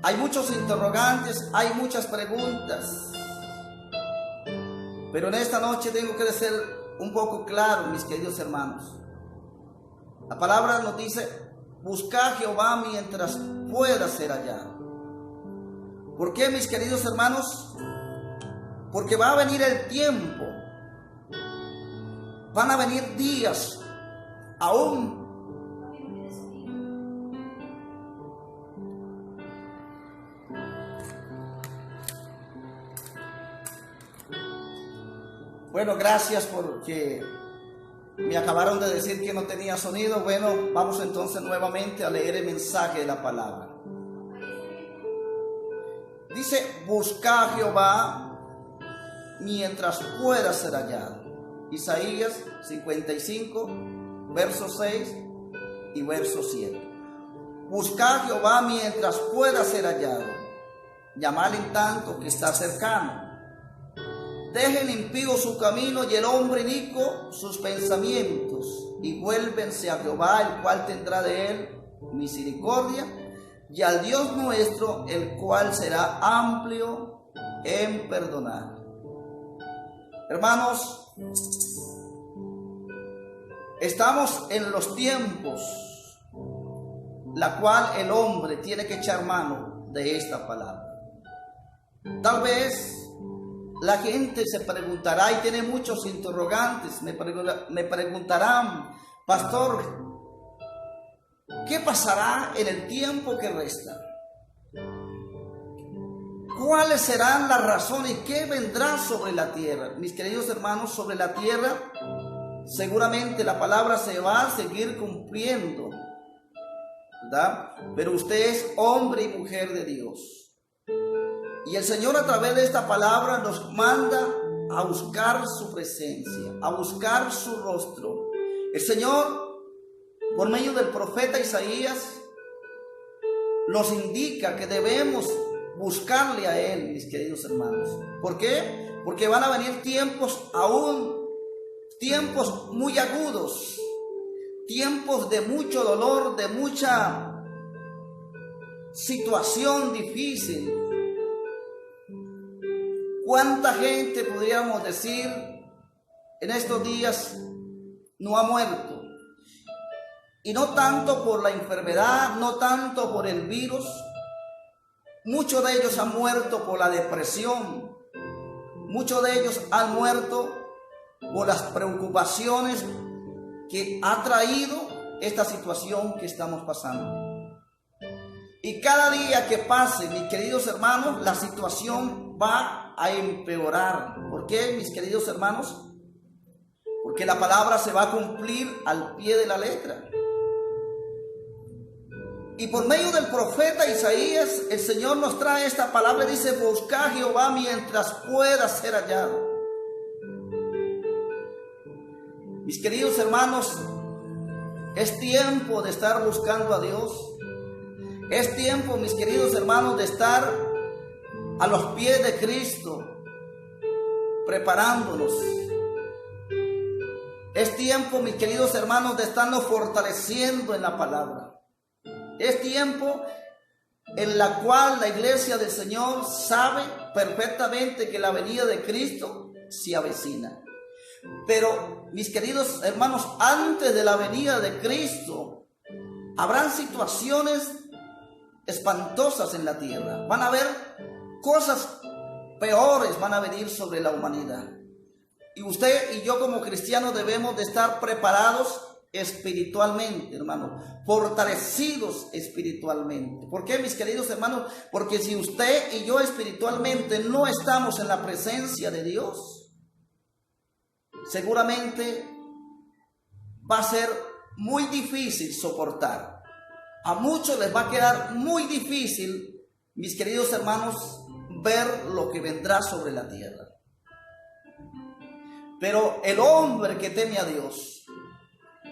Hay muchos interrogantes, hay muchas preguntas. Pero en esta noche tengo que ser un poco claro, mis queridos hermanos. La palabra nos dice: buscad a Jehová mientras pueda ser hallado. ¿Por qué, mis queridos hermanos? Porque va a venir el tiempo. Van a venir días aún. Bueno, gracias porque me acabaron de decir que no tenía sonido. Bueno, vamos entonces nuevamente a leer el mensaje de la palabra. Dice: buscad a Jehová mientras pueda ser hallado. Isaías 55, verso 6 y verso 7. Buscad a Jehová mientras pueda ser hallado. Llamad en tanto que está cercano. Deje el impío su camino y el hombre inicuo sus pensamientos, y vuélvense a Jehová, el cual tendrá de él misericordia, y al Dios nuestro, el cual será amplio en perdonar. Hermanos, estamos en los tiempos la cual el hombre tiene que echar mano de esta palabra. Tal vez la gente se preguntará, y tiene muchos interrogantes, me preguntarán: pastor, ¿qué pasará en el tiempo que resta? ¿Cuáles serán las razones? ¿Qué vendrá sobre la tierra? Mis queridos hermanos, sobre la tierra seguramente la palabra se va a seguir cumpliendo, ¿verdad? Pero usted es hombre y mujer de Dios. Y el Señor, a través de esta palabra, nos manda a buscar su presencia, a buscar su rostro. El Señor, por medio del profeta Isaías, nos indica que debemos buscarle a Él, mis queridos hermanos. ¿Por qué? Porque van a venir tiempos tiempos muy agudos, tiempos de mucho dolor, de mucha situación difícil. ¿Cuánta gente podríamos decir en estos días no ha muerto? Y no tanto por la enfermedad, no tanto por el virus. Muchos de ellos han muerto por la depresión. Muchos de ellos han muerto por las preocupaciones que ha traído esta situación que estamos pasando. Y cada día que pase, mis queridos hermanos, la situación va a empeorar. ¿Por qué, mis queridos hermanos? Porque la palabra se va a cumplir al pie de la letra. Y por medio del profeta Isaías, el Señor nos trae esta palabra y dice: buscad a Jehová mientras pueda ser hallado. Mis queridos hermanos, es tiempo de estar buscando a Dios. Es tiempo, mis queridos hermanos, de estar a los pies de Cristo, preparándonos. Es tiempo, mis queridos hermanos, de estarnos fortaleciendo en la palabra. Es tiempo en la cual la iglesia del Señor sabe perfectamente que la venida de Cristo se avecina. Pero, mis queridos hermanos, antes de la venida de Cristo, habrán situaciones espantosas en la tierra. Van a haber cosas peores, van a venir sobre la humanidad. Y usted y yo como cristianos debemos de estar preparados espiritualmente, hermano, fortalecidos espiritualmente. ¿Por qué, mis queridos hermanos? Porque si usted y yo espiritualmente no estamos en la presencia de Dios, seguramente va a ser muy difícil soportar. A muchos les va a quedar muy difícil, mis queridos hermanos, ver lo que vendrá sobre la tierra. Pero el hombre que teme a Dios,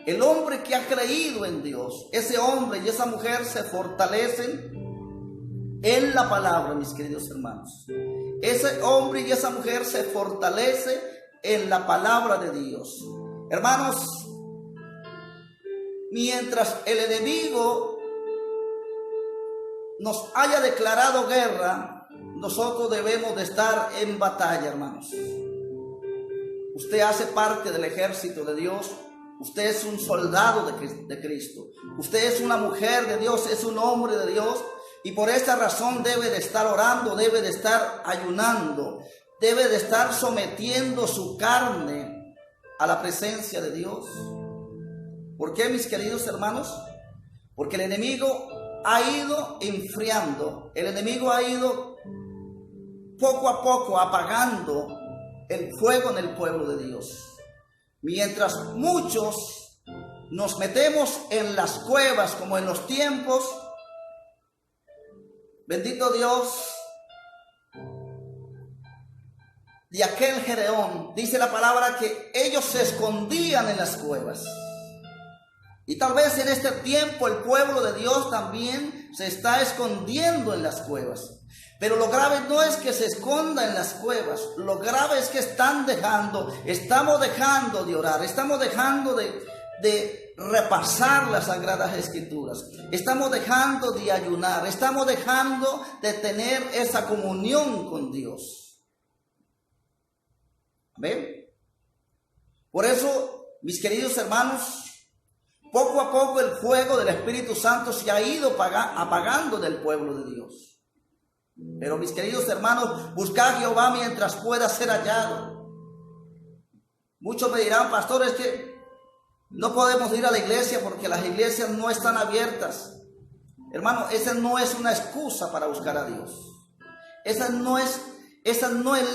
el hombre que ha creído en Dios, ese hombre y esa mujer se fortalecen en la palabra, mis queridos hermanos. Ese hombre y esa mujer se fortalece en la palabra de Dios. Hermanos, mientras el enemigo nos haya declarado guerra, nosotros debemos de estar en batalla, hermanos. Usted hace parte del ejército de Dios. Usted es un soldado de Cristo. Usted es una mujer de Dios, es un hombre de Dios. Y por esta razón debe de estar orando, debe de estar ayunando, debe de estar sometiendo su carne a la presencia de Dios. ¿Por qué, mis queridos hermanos? Porque el enemigo ha ido enfriando, el enemigo ha ido poco a poco apagando el fuego en el pueblo de Dios. Mientras muchos nos metemos en las cuevas como en los tiempos, bendito Dios, de aquel Gedeón, dice la palabra que ellos se escondían en las cuevas. Y tal vez en este tiempo el pueblo de Dios también se está escondiendo en las cuevas. Pero lo grave no es que se esconda en las cuevas, lo grave es que estamos dejando de orar, estamos dejando de repasar las Sagradas Escrituras, estamos dejando de ayunar, estamos dejando de tener esa comunión con Dios. ¿Ven? Por eso, mis queridos hermanos, poco a poco el fuego del Espíritu Santo se ha ido apagando del pueblo de Dios. Pero mis queridos hermanos, buscad a Jehová mientras pueda ser hallado. Muchos me dirán, pastor, es que no podemos ir a la iglesia porque las iglesias no están abiertas. Hermano, esa no es una excusa para buscar a Dios. Esa no es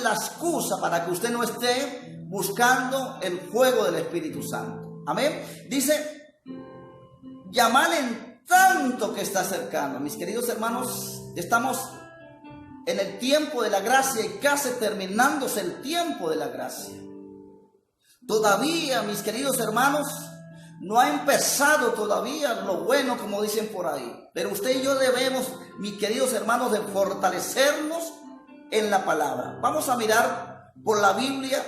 la excusa para que usted no esté buscando el fuego del Espíritu Santo. Amén. Dice, llamad en tanto que está cercano. Mis queridos hermanos, estamos en el tiempo de la gracia y casi terminándose el tiempo de la gracia. Todavía, mis queridos hermanos, no ha empezado todavía lo bueno, como dicen por ahí. Pero usted y yo debemos, mis queridos hermanos, de fortalecernos en la palabra. Vamos a mirar por la Biblia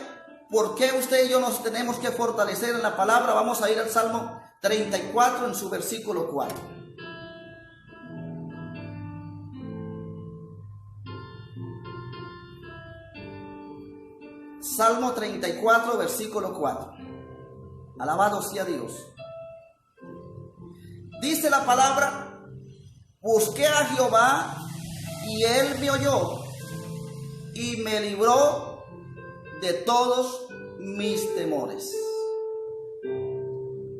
por qué usted y yo nos tenemos que fortalecer en la palabra. Vamos a ir al Salmo 34 en su versículo 4. Salmo 34, versículo 4. Alabado sea Dios. Dice la palabra: busqué a Jehová y él me oyó y me libró de todos mis temores.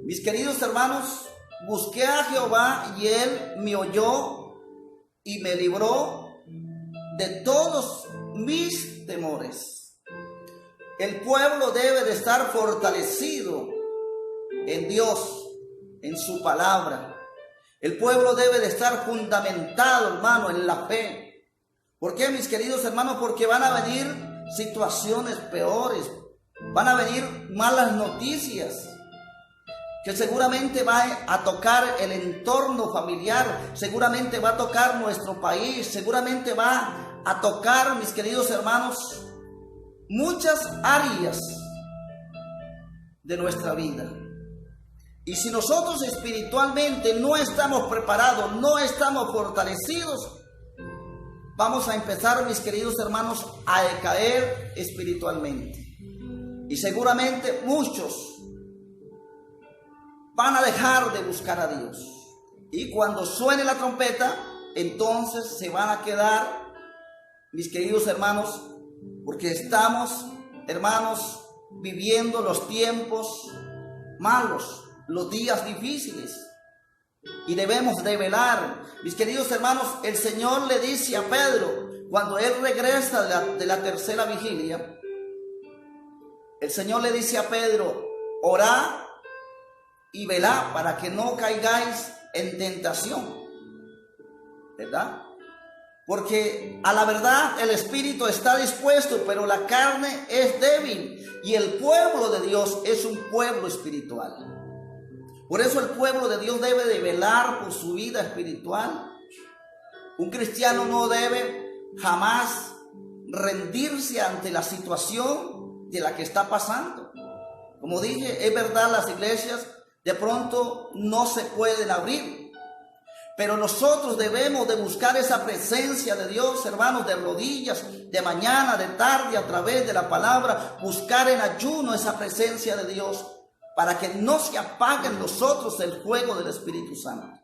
Mis queridos hermanos, busqué a Jehová y él me oyó y me libró de todos mis temores. El pueblo debe de estar fortalecido en Dios, en su palabra. El pueblo debe de estar fundamentado, hermano, en la fe. ¿Por qué, mis queridos hermanos? Porque van a venir situaciones peores, van a venir malas noticias, que seguramente va a tocar el entorno familiar, seguramente va a tocar nuestro país, seguramente va a tocar, mis queridos hermanos, muchas áreas de nuestra vida. Y si nosotros espiritualmente no estamos preparados, no estamos fortalecidos, vamos a empezar, mis queridos hermanos, a decaer espiritualmente. Y seguramente muchos van a dejar de buscar a Dios. Y cuando suene la trompeta, entonces se van a quedar, mis queridos hermanos, porque estamos, hermanos, viviendo los tiempos malos, los días difíciles, y debemos de velar. Mis queridos hermanos, el Señor le dice a Pedro, cuando él regresa de la tercera vigilia, el Señor le dice a Pedro: orad y velad para que no caigáis en tentación, ¿verdad? Porque a la verdad el espíritu está dispuesto, pero la carne es débil. Y el pueblo de Dios es un pueblo espiritual. Por eso el pueblo de Dios debe de velar por su vida espiritual. Un cristiano no debe jamás rendirse ante la situación de la que está pasando. Como dije, es verdad, las iglesias de pronto no se pueden abrir. Pero nosotros debemos de buscar esa presencia de Dios, hermanos, de rodillas, de mañana, de tarde, a través de la palabra, buscar en ayuno esa presencia de Dios, para que no se apague en nosotros el fuego del Espíritu Santo.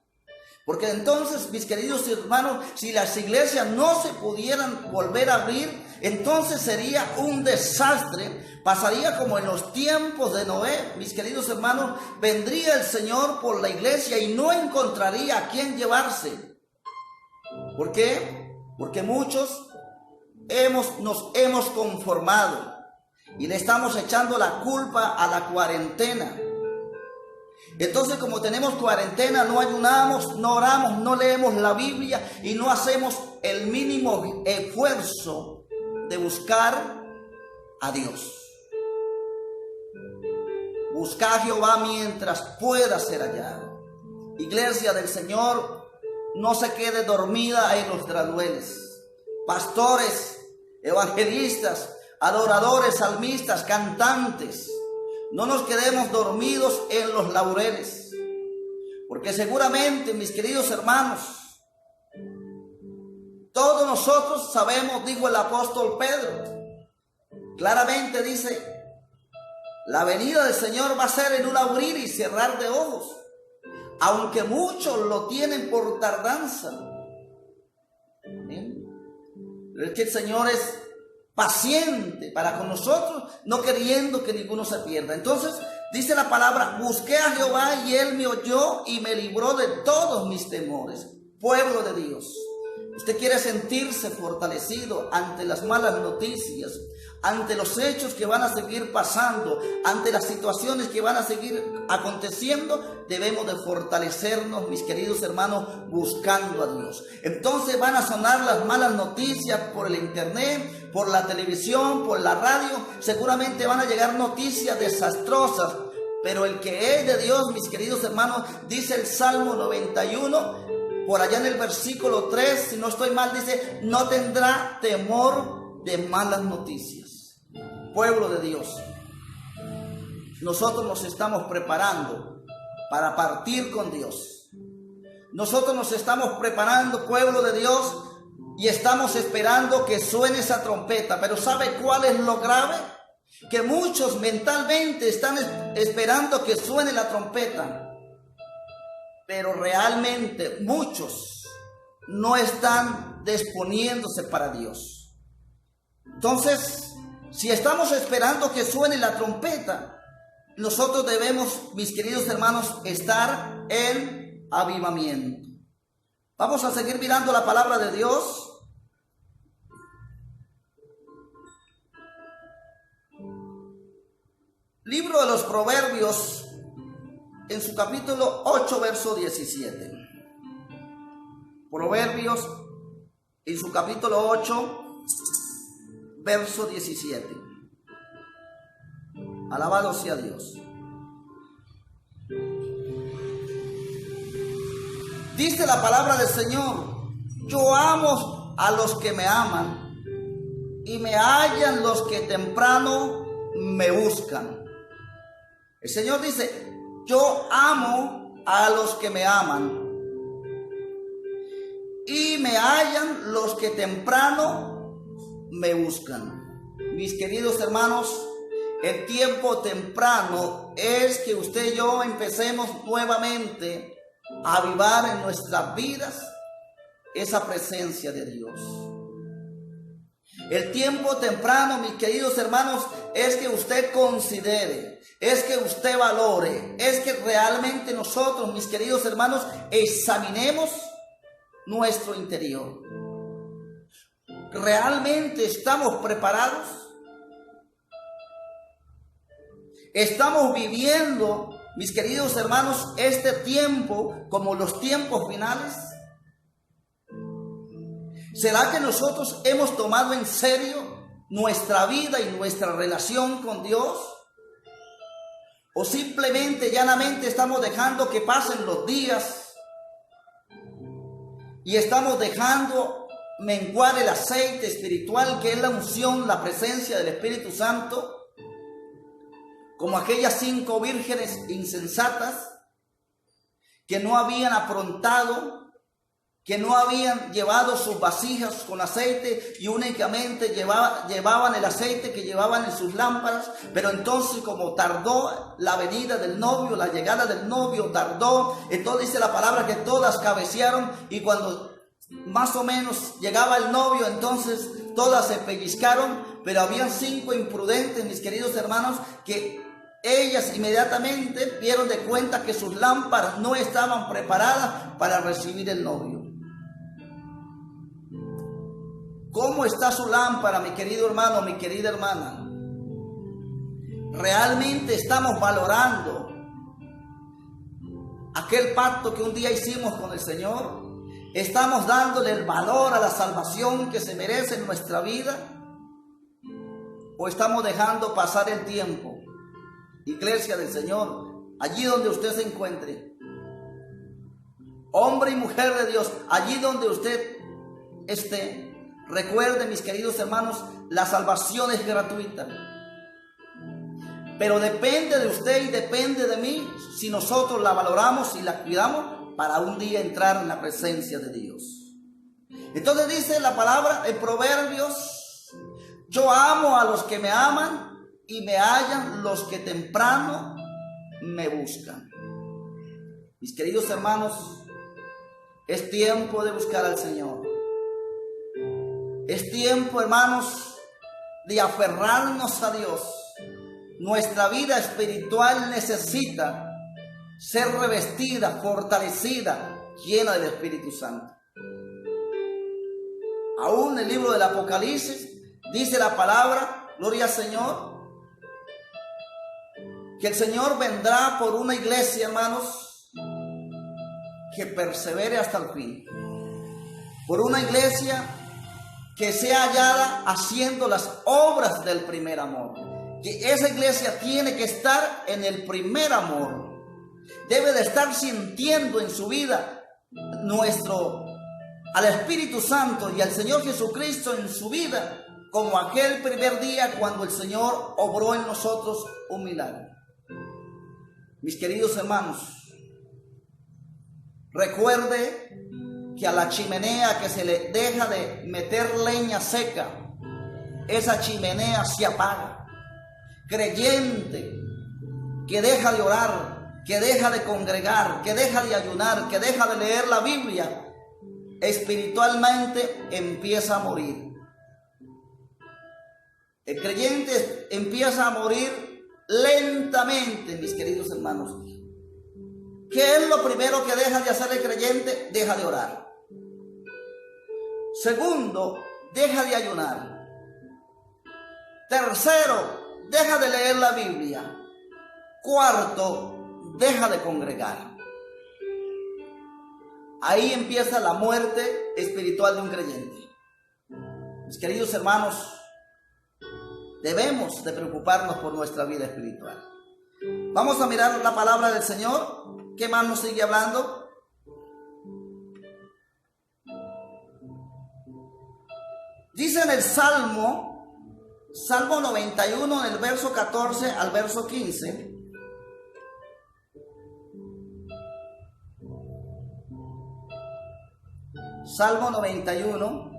Porque entonces, mis queridos hermanos, si las iglesias no se pudieran volver a abrir, entonces sería un desastre. Pasaría como en los tiempos de Noé, mis queridos hermanos, vendría el Señor por la iglesia y no encontraría a quién llevarse. ¿Por qué? Porque muchos nos hemos conformado y le estamos echando la culpa a la cuarentena. Entonces, como tenemos cuarentena, no ayunamos, no oramos, no leemos la Biblia y no hacemos el mínimo esfuerzo de buscar a Dios. Busca a Jehová mientras pueda ser hallado. Iglesia del Señor, no se quede dormida en los gradueles. Pastores, evangelistas, adoradores, salmistas, cantantes, no nos quedemos dormidos en los laureles, porque seguramente, mis queridos hermanos, todos nosotros sabemos, dijo el apóstol Pedro, claramente dice, la venida del Señor va a ser en un abrir y cerrar de ojos, aunque muchos lo tienen por tardanza. Pero es que el Señor es paciente para con nosotros, no queriendo que ninguno se pierda. Entonces dice la palabra, busqué a Jehová y él me oyó y me libró de todos mis temores. Pueblo de Dios, usted quiere sentirse fortalecido ante las malas noticias, ante los hechos que van a seguir pasando, ante las situaciones que van a seguir aconteciendo, debemos de fortalecernos, mis queridos hermanos, buscando a Dios. Entonces van a sonar las malas noticias por el internet, por la televisión, por la radio, seguramente van a llegar noticias desastrosas, pero el que es de Dios, mis queridos hermanos, dice el Salmo 91, por allá en el versículo 3, si no estoy mal, dice, no tendrá temor de malas noticias. Pueblo de Dios, nosotros nos estamos preparando para partir con Dios. Nosotros nos estamos preparando, pueblo de Dios, y estamos esperando que suene esa trompeta. Pero ¿sabe cuál es lo grave? Que muchos mentalmente están esperando que suene la trompeta, pero realmente muchos no están disponiéndose para Dios. Entonces, si estamos esperando que suene la trompeta, nosotros debemos, mis queridos hermanos, estar en avivamiento. Vamos a seguir mirando la palabra de Dios. Libro de los Proverbios, en su capítulo 8, verso 17. Proverbios, en su capítulo 8, verso 17. Alabado sea Dios. Dice la palabra del Señor, yo amo a los que me aman y me hallan los que temprano me buscan. El Señor dice, yo amo a los que me aman y me hallan los que temprano me buscan. Mis queridos hermanos, el tiempo temprano es que usted y yo empecemos nuevamente a avivar en nuestras vidas esa presencia de Dios. El tiempo temprano, mis queridos hermanos, es que usted considere, es que usted valore, es que realmente nosotros, mis queridos hermanos, examinemos nuestro interior. ¿Realmente estamos preparados? ¿Estamos viviendo, mis queridos hermanos, este tiempo como los tiempos finales? ¿Será que nosotros hemos tomado en serio nuestra vida y nuestra relación con Dios? ¿O simplemente, llanamente estamos dejando que pasen los días y estamos dejando menguar el aceite espiritual que es la unción, la presencia del Espíritu Santo? Como aquellas 5 vírgenes insensatas que no habían afrontado que no habían llevado sus vasijas con aceite y únicamente llevaban el aceite que llevaban en sus lámparas. Pero entonces, como tardó la venida del novio, la llegada del novio tardó, entonces dice la palabra que todas cabecearon, y cuando más o menos llegaba el novio, entonces todas se pellizcaron. Pero habían 5 imprudentes, mis queridos hermanos, que ellas inmediatamente dieron de cuenta que sus lámparas no estaban preparadas para recibir el novio. ¿Cómo está su lámpara, mi querido hermano, mi querida hermana? ¿Realmente estamos valorando aquel pacto que un día hicimos con el Señor? ¿Estamos dándole el valor a la salvación que se merece en nuestra vida? ¿O estamos dejando pasar el tiempo? Iglesia del Señor, allí donde usted se encuentre, hombre y mujer de Dios, allí donde usted esté, recuerde, mis queridos hermanos, la salvación es gratuita. Pero depende de usted y depende de mí si nosotros la valoramos y la cuidamos para un día entrar en la presencia de Dios. Entonces dice la palabra en Proverbios: yo amo a los que me aman y me hallan los que temprano me buscan. Mis queridos hermanos, es tiempo de buscar al Señor. Es tiempo, hermanos, de aferrarnos a Dios. Nuestra vida espiritual necesita ser revestida, fortalecida, llena del Espíritu Santo. Aún el libro del Apocalipsis dice la palabra, gloria al Señor, que el Señor vendrá por una iglesia, hermanos, que persevere hasta el fin. Por una iglesia que sea hallada haciendo las obras del primer amor. Que esa iglesia tiene que estar en el primer amor. Debe de estar sintiendo en su vida al Espíritu Santo y al Señor Jesucristo en su vida, como aquel primer día cuando el Señor obró en nosotros un milagro. Mis queridos hermanos, recuerde que a la chimenea que se le deja de meter leña seca, esa chimenea se apaga. Creyente que deja de orar, que deja de congregar, que deja de ayunar, que deja de leer la Biblia, espiritualmente empieza a morir. El creyente empieza a morir lentamente, mis queridos hermanos. ¿Qué es lo primero que deja de hacer el creyente? Deja de orar. Segundo, deja de ayunar. Tercero, deja de leer la Biblia. Cuarto, deja de congregar. Ahí empieza la muerte espiritual de un creyente. Mis queridos hermanos, debemos de preocuparnos por nuestra vida espiritual. Vamos a mirar la palabra del Señor. ¿Qué más nos sigue hablando? Dice en el Salmo 91, en el verso 14 al verso 15. Salmo 91.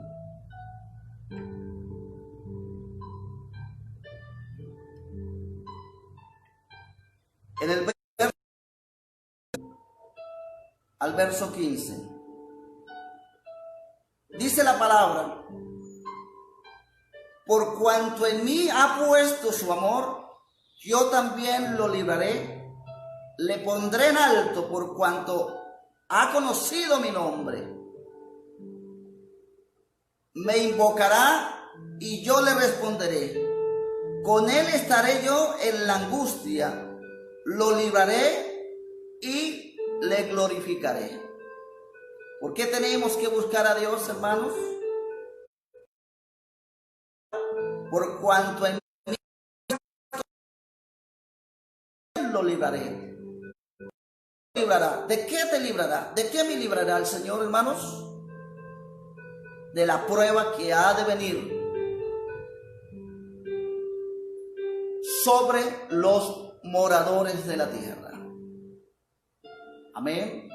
En el verso al verso 15. Dice la palabra: por cuanto en mí ha puesto su amor, yo también lo libraré. Le pondré en alto por cuanto ha conocido mi nombre. Me invocará y yo le responderé. Con él estaré yo en la angustia. Lo libraré y le glorificaré. ¿Por qué tenemos que buscar a Dios, hermanos? Por cuanto en mí lo libraré. ¿De qué te librará? ¿De qué me librará el Señor, hermanos? De la prueba que ha de venir sobre los moradores de la tierra. Amén.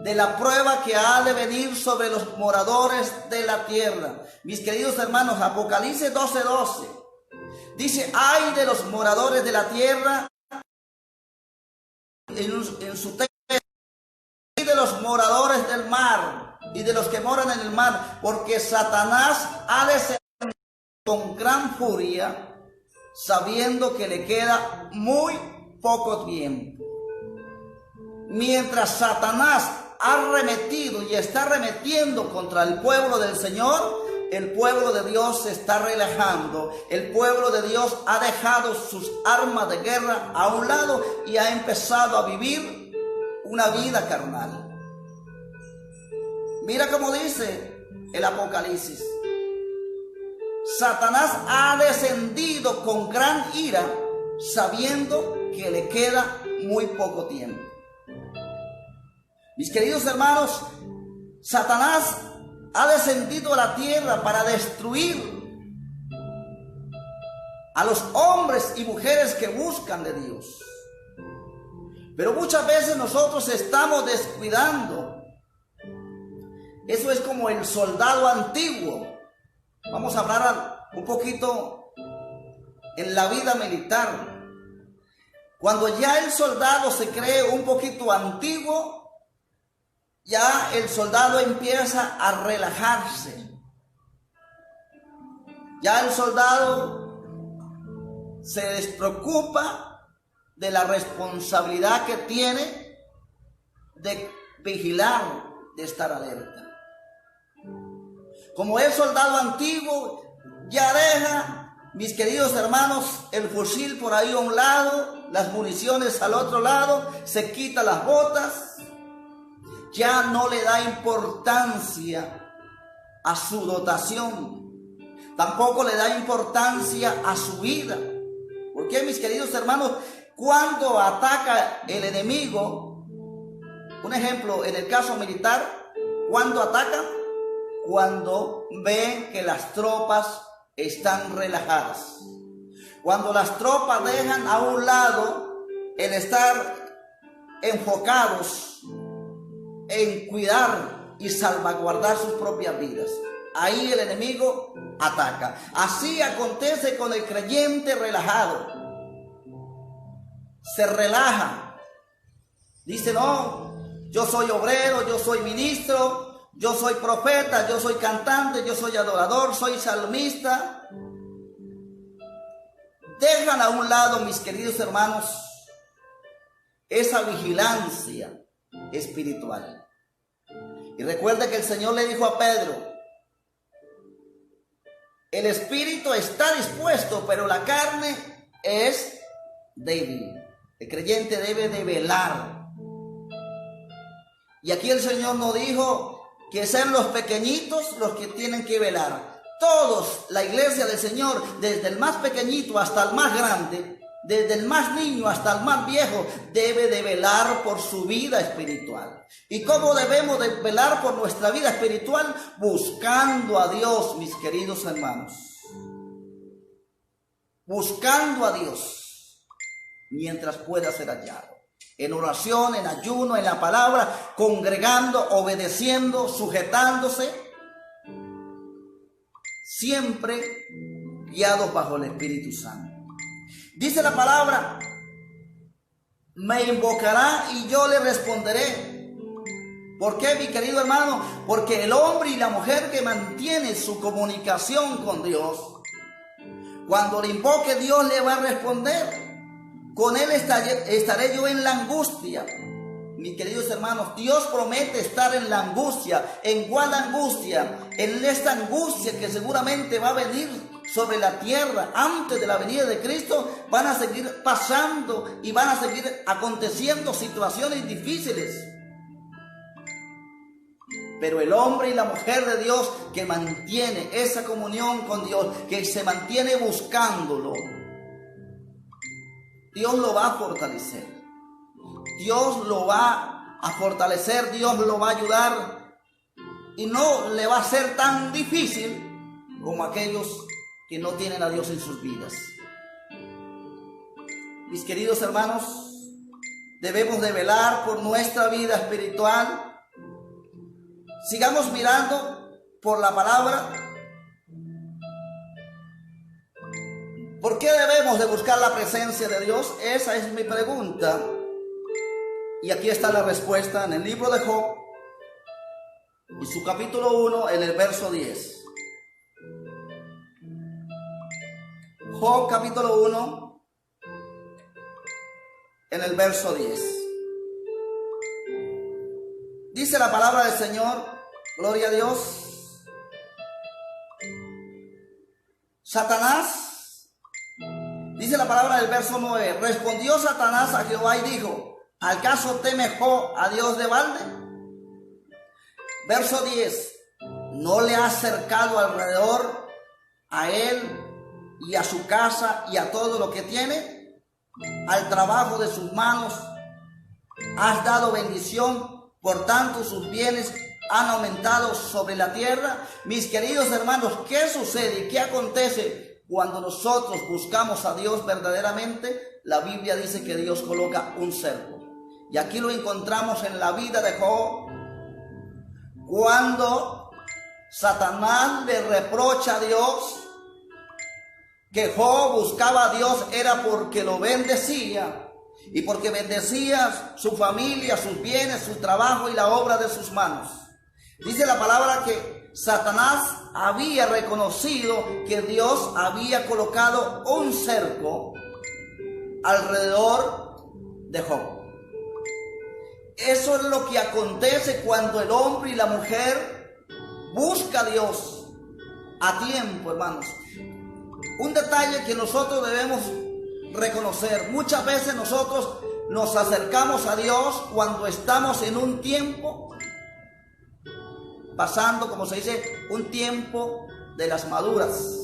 de la prueba que ha de venir sobre los moradores de la tierra. Mis queridos hermanos, Apocalipsis 12:12 dice: ay de los moradores de la tierra, en su texto, y de los moradores del mar y de los que moran en el mar, porque Satanás ha descendido con gran furia, sabiendo que le queda muy poco tiempo. Mientras Satanás ha arremetido y está arremetiendo contra el pueblo del Señor, el pueblo de Dios se está relajando. El pueblo de Dios ha dejado sus armas de guerra a un lado y ha empezado a vivir una vida carnal. Mira cómo dice el Apocalipsis: Satanás ha descendido con gran ira, sabiendo que le queda muy poco tiempo. Mis queridos hermanos, Satanás ha descendido a la tierra para destruir a los hombres y mujeres que buscan de Dios. Pero muchas veces nosotros estamos descuidando. Eso es como el soldado antiguo. Vamos a hablar un poquito en la vida militar. Cuando ya el soldado se cree un poquito antiguo, ya el soldado empieza a relajarse. Ya el soldado se despreocupa de la responsabilidad que tiene de vigilar, de estar alerta. Como el soldado antiguo ya deja, mis queridos hermanos, el fusil por ahí a un lado, las municiones al otro lado, se quita las botas, ya no le da importancia a su dotación, tampoco le da importancia a su vida. Porque, mis queridos hermanos, cuando ataca el enemigo, un ejemplo en el caso militar, cuando ataca, cuando ve que las tropas están relajadas, cuando las tropas dejan a un lado el estar enfocados en cuidar y salvaguardar sus propias vidas, ahí el enemigo ataca. Así acontece con el creyente relajado. Se relaja, dice: no, yo soy obrero, yo soy ministro, yo soy profeta, yo soy cantante, yo soy adorador, soy salmista. Dejan a un lado, mis queridos hermanos, esa vigilancia espiritual. Y recuerda que el Señor le dijo a Pedro: el espíritu está dispuesto, pero la carne es débil. El creyente debe de velar. Y aquí el Señor nos dijo que sean los pequeñitos los que tienen que velar. Todos, la iglesia del Señor, desde el más pequeñito hasta el más grande, desde el más niño hasta el más viejo, debe de velar por su vida espiritual. ¿Y cómo debemos de velar por nuestra vida espiritual? Buscando a Dios, mis queridos hermanos. Buscando a Dios mientras pueda ser hallado. En oración, en ayuno, en la palabra, congregando, obedeciendo, sujetándose, siempre guiados bajo el Espíritu Santo. Dice la palabra: me invocará y yo le responderé. ¿Por qué, mi querido hermano? Porque el hombre y la mujer que mantiene su comunicación con Dios, cuando le invoque, Dios le va a responder. Con él estaré yo en la angustia. Mis queridos hermanos, Dios promete estar en la angustia. ¿En cuál angustia? En esta angustia que seguramente va a venir sobre la tierra antes de la venida de Cristo. Van a seguir pasando y van a seguir aconteciendo situaciones difíciles. Pero el hombre y la mujer de Dios que mantiene esa comunión con Dios, que se mantiene buscándolo, Dios lo va a fortalecer. Dios lo va a fortalecer, Dios lo va a ayudar. Y no le va a ser tan difícil como aquellos que no tienen a Dios en sus vidas. Mis queridos hermanos, debemos de velar por nuestra vida espiritual, Sigamos mirando por la palabra. ¿Por qué debemos de buscar la presencia de Dios? Esa es mi pregunta. Y aquí está la respuesta en el libro de Job, en su capítulo 1, en el verso 10. Job capítulo 1, en el verso 10. Dice la palabra del Señor, gloria a Dios. Satanás, dice la palabra del verso 9, respondió Satanás a Jehová y dijo, ¿acaso teme Job a Dios de balde? Verso 10, ¿no le has cercado alrededor a él y a su casa y a todo lo que tiene? Al trabajo de sus manos has dado bendición, por tanto sus bienes han aumentado sobre la tierra. Mis queridos hermanos, ¿qué sucede y qué acontece cuando nosotros buscamos a Dios verdaderamente? La Biblia dice que Dios coloca un cerco. Y aquí lo encontramos en la vida de Job. Cuando Satanás le reprocha a Dios que Job buscaba a Dios, era porque lo bendecía. Y porque bendecía su familia, sus bienes, su trabajo y la obra de sus manos. Dice la palabra que Satanás había reconocido que Dios había colocado un cerco alrededor de Job. Eso es lo que acontece cuando el hombre y la mujer buscan a Dios a tiempo, hermanos. Un detalle que nosotros debemos reconocer: muchas veces nosotros nos acercamos a Dios cuando estamos en un tiempo, pasando, como se dice, un tiempo de las maduras.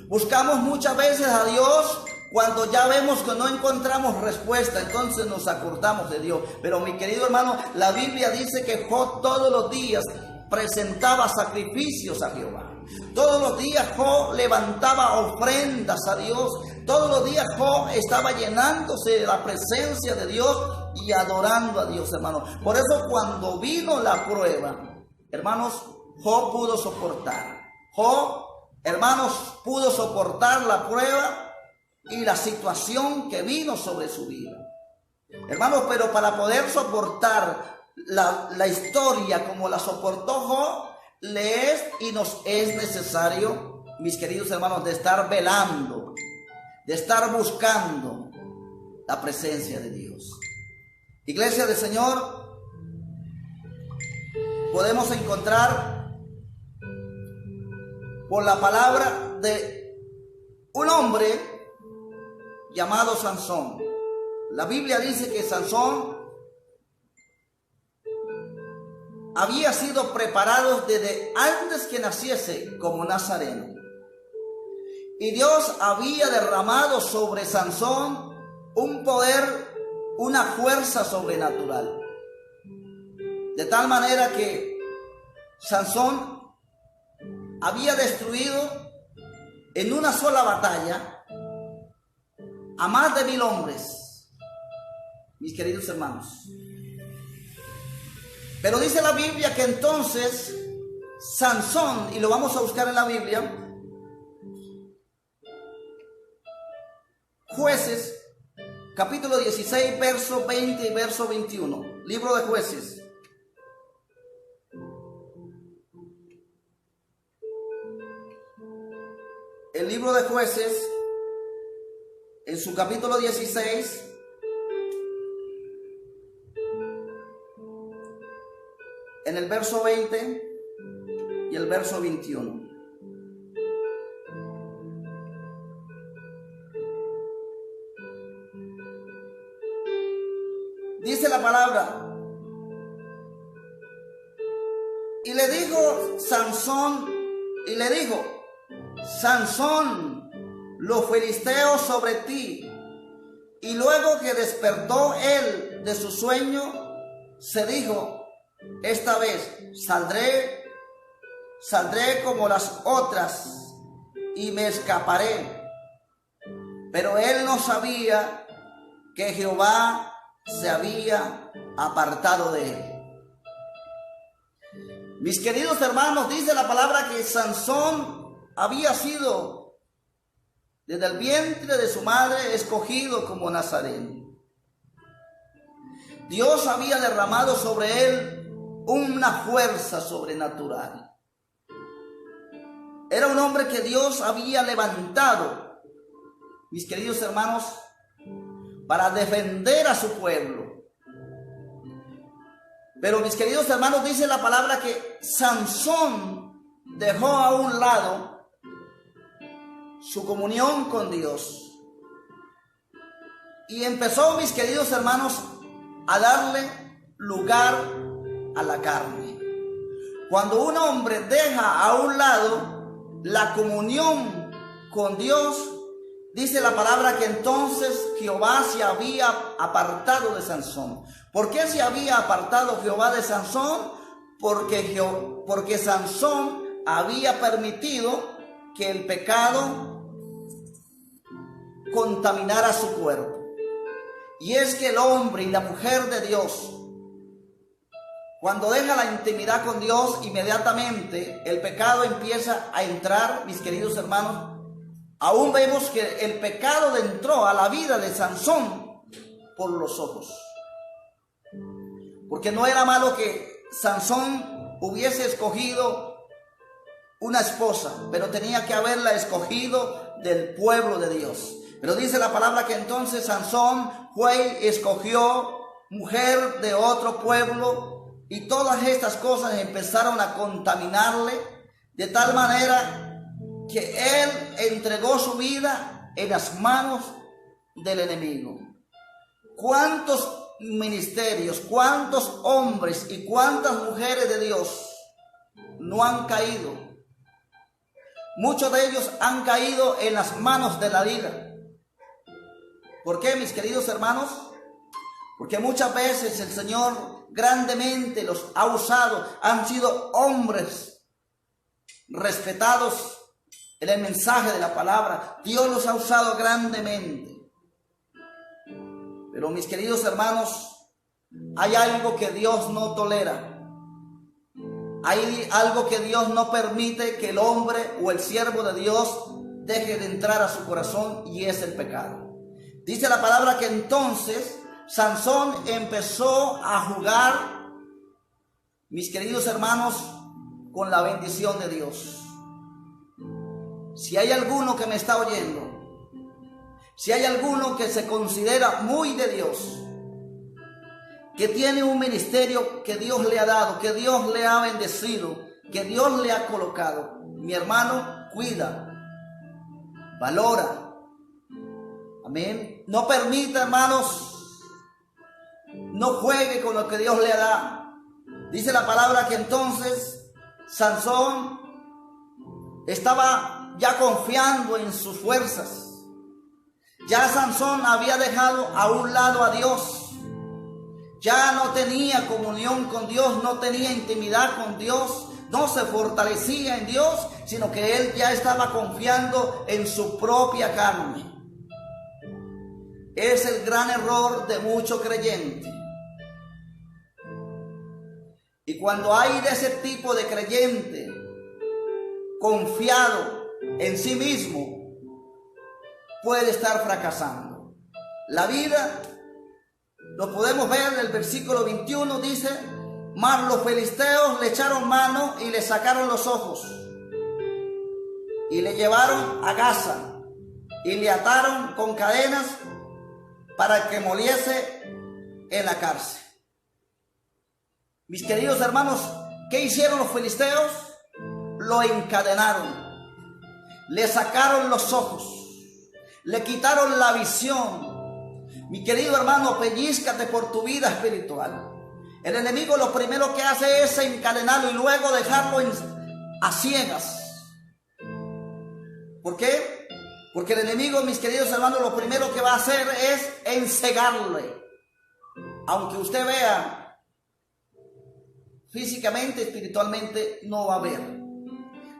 Buscamos muchas veces a Dios cuando ya vemos que no encontramos respuesta, entonces nos acordamos de Dios. Pero mi querido hermano, la Biblia dice que Job todos los días presentaba sacrificios a Jehová. Todos los días Job levantaba ofrendas a Dios. Todos los días Job estaba llenándose de la presencia de Dios y adorando a Dios, hermanos. Por eso cuando vino la prueba, hermanos, Job pudo soportar. Job, hermanos, pudo soportar la prueba y la situación que vino sobre su vida. Hermanos, pero para poder soportar la historia como la soportó Job, le es y nos es necesario, mis queridos hermanos, de estar velando, de estar buscando la presencia de Dios. Iglesia del Señor, podemos encontrar por la palabra de un hombre llamado Sansón. La Biblia dice que Sansón había sido preparado desde antes que naciese como nazareno. Y Dios había derramado sobre Sansón un poder, una fuerza sobrenatural. De tal manera que Sansón había destruido en una sola batalla a más de 1000 hombres, mis queridos hermanos. Pero dice la Biblia que entonces Sansón, y lo vamos a buscar en la Biblia, Jueces, capítulo 16, verso 20 y verso 21, libro de Jueces. El libro de Jueces, en su capítulo 16, en el verso 20 y el verso 21. Dice la palabra: y le dijo Sansón, y le dijo: Sansón, los filisteos sobre ti. Y luego que despertó él de su sueño, se dijo: esta vez saldré como las otras y me escaparé. Pero él no sabía que Jehová se había apartado de él. Mis queridos hermanos, dice la palabra que Sansón había sido desde el vientre de su madre escogido como nazareno. Dios había derramado sobre él una fuerza sobrenatural. Era un hombre que Dios había levantado, mis queridos hermanos, para defender a su pueblo. Pero mis queridos hermanos, dice la palabra que Sansón dejó a un lado su comunión con Dios y empezó, mis queridos hermanos, a darle lugar a la carne. Cuando un hombre deja a un lado la comunión con Dios, dice la palabra que entonces Jehová se había apartado de Sansón. ¿Por qué se había apartado Jehová de Sansón? Porque Sansón había permitido que el pecado contaminara su cuerpo. Y es que el hombre y la mujer de Dios, cuando deja la intimidad con Dios, inmediatamente el pecado empieza a entrar, mis queridos hermanos. Aún vemos que el pecado entró a la vida de Sansón por los ojos. Porque no era malo que Sansón hubiese escogido una esposa, pero tenía que haberla escogido del pueblo de Dios. Pero dice la palabra que entonces Sansón fue y escogió mujer de otro pueblo, y todas estas cosas empezaron a contaminarle de tal manera que él entregó su vida en las manos del enemigo. ¿Cuántos ministerios, cuántos hombres y cuántas mujeres de Dios no han caído? Muchos de ellos han caído en las manos de la ira. ¿Por qué, mis queridos hermanos? Porque muchas veces el Señor grandemente los ha usado. Han sido hombres respetados en el mensaje de la palabra. Dios los ha usado grandemente. Pero mis queridos hermanos, hay algo que Dios no tolera. Hay algo que Dios no permite que el hombre o el siervo de Dios deje de entrar a su corazón, y es el pecado. Dice la palabra que entonces Sansón empezó a jugar, mis queridos hermanos, con la bendición de Dios. Si hay alguno que me está oyendo, si hay alguno que se considera muy de Dios, que tiene un ministerio que Dios le ha dado, que Dios le ha bendecido, que Dios le ha colocado, mi hermano, cuida, valora. Amén. No permita, hermanos, no juegue con lo que Dios le da. Dice la palabra que entonces Sansón estaba ya confiando en sus fuerzas. Ya Sansón había dejado a un lado a Dios. Ya no tenía comunión con Dios, no tenía intimidad con Dios, no se fortalecía en Dios, sino que él ya estaba confiando en su propia carne. Es el gran error de muchos creyentes. Y cuando hay de ese tipo de creyente confiado en sí mismo, puede estar fracasando. La vida, lo podemos ver en el versículo 21, dice: mas los filisteos le echaron mano y le sacaron los ojos, y le llevaron a Gaza, y le ataron con cadenas para que moliese en la cárcel. Mis queridos hermanos, ¿qué hicieron los filisteos? Lo encadenaron, le sacaron los ojos, le quitaron la visión. Mi querido hermano, pellízcate por tu vida espiritual. El enemigo lo primero que hace es encadenarlo y luego dejarlo a ciegas. ¿Por qué? Porque el enemigo, mis queridos hermanos, lo primero que va a hacer es encegarle. Aunque usted vea físicamente, espiritualmente no va a ver.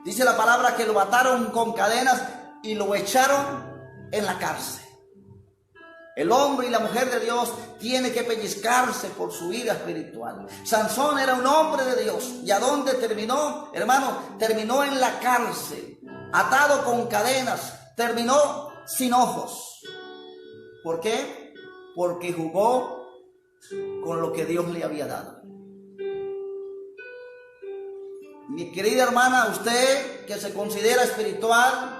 Dice la palabra que lo ataron con cadenas y lo echaron en la cárcel. El hombre y la mujer de Dios tiene que pellizcarse por su vida espiritual. Sansón era un hombre de Dios. ¿Y a dónde terminó? Hermano, terminó en la cárcel, atado con cadenas, terminó sin ojos. ¿Por qué? Porque jugó con lo que Dios le había dado. Mi querida hermana, usted que se considera espiritual